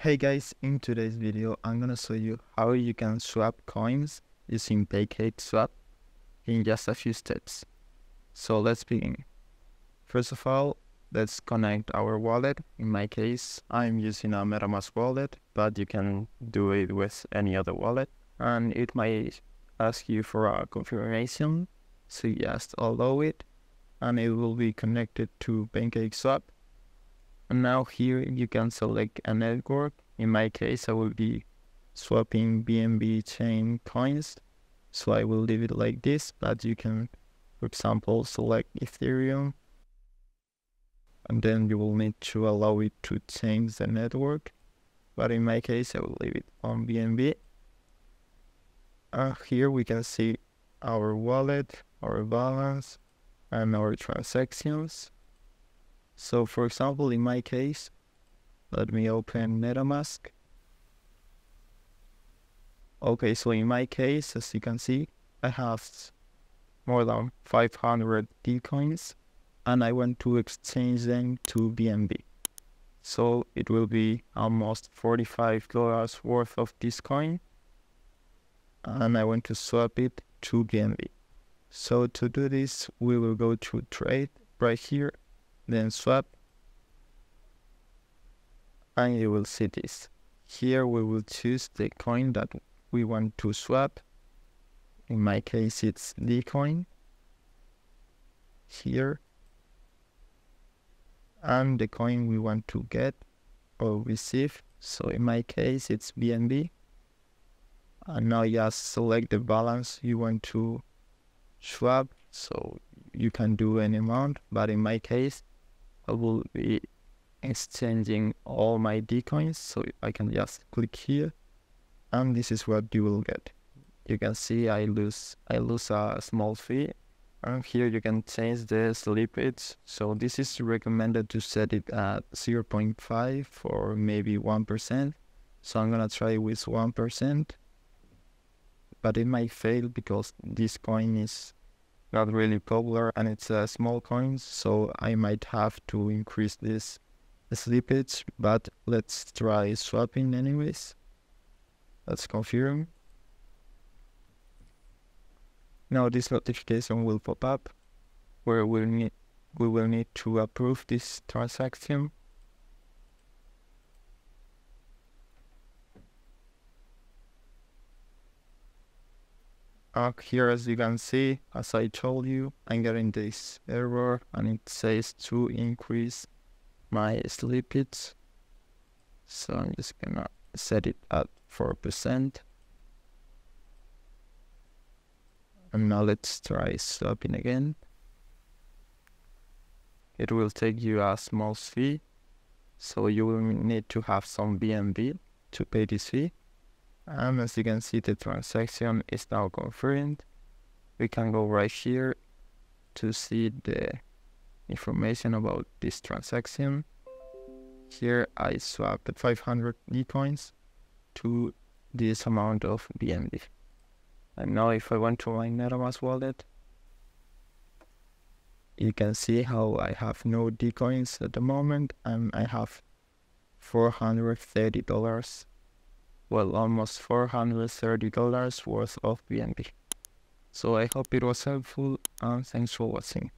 Hey guys, in today's video, I'm gonna show you how you can swap coins using PancakeSwap in just a few steps. So let's begin. First of all, let's connect our wallet. In my case, I'm using a MetaMask wallet, but you can do it with any other wallet. And it might ask you for a confirmation, so you just allow it, and it will be connected to PancakeSwap. And now here you can select a network. In my case, I will be swapping BNB chain coins. So I will leave it like this, but you can, for example, select Ethereum. And then you will need to allow it to change the network. But in my case, I will leave it on BNB. Here we can see our wallet, our balance, and our transactions. So for example, in my case, let me open MetaMask. Okay, so in my case, as you can see, I have more than 500 Bitcoins and I want to exchange them to BNB. So it will be almost $45 worth of this coin and I want to swap it to BNB. So to do this, we will go to trade right here, then swap, and you will see this. Here we will choose the coin that we want to swap. In my case, it's D coin here, and the coin we want to get or receive. So in my case, it's BNB. And now just select the balance you want to swap. So you can do any amount, but in my case, I will be exchanging all my D coins. So I can just click here, and this is what you will get. You can see I lose a small fee, and here you can change the slippage. So this is recommended to set it at 0.5 or maybe 1%. So I'm gonna try with 1%, but it might fail because this coin is not really popular and it's a small coin, so I might have to increase this slippage, but let's try swapping anyways. Let's confirm. Now this notification will pop up where we will need to approve this transaction. Here, as you can see, as I told you, I'm getting this error and it says to increase my slippage. So I'm just gonna set it at 4%. And now let's try swapping again. It will take you a small fee, so you will need to have some BNB to pay this fee. And as you can see, the transaction is now confirmed. We can go right here to see the information about this transaction. Here I swapped 500 Bitcoins to this amount of BNB. And now if I went to my MetaMask wallet, you can see how I have no Bitcoins at the moment and I have $430. Well, almost $430 worth of BNB. So I hope it was helpful and thanks for watching.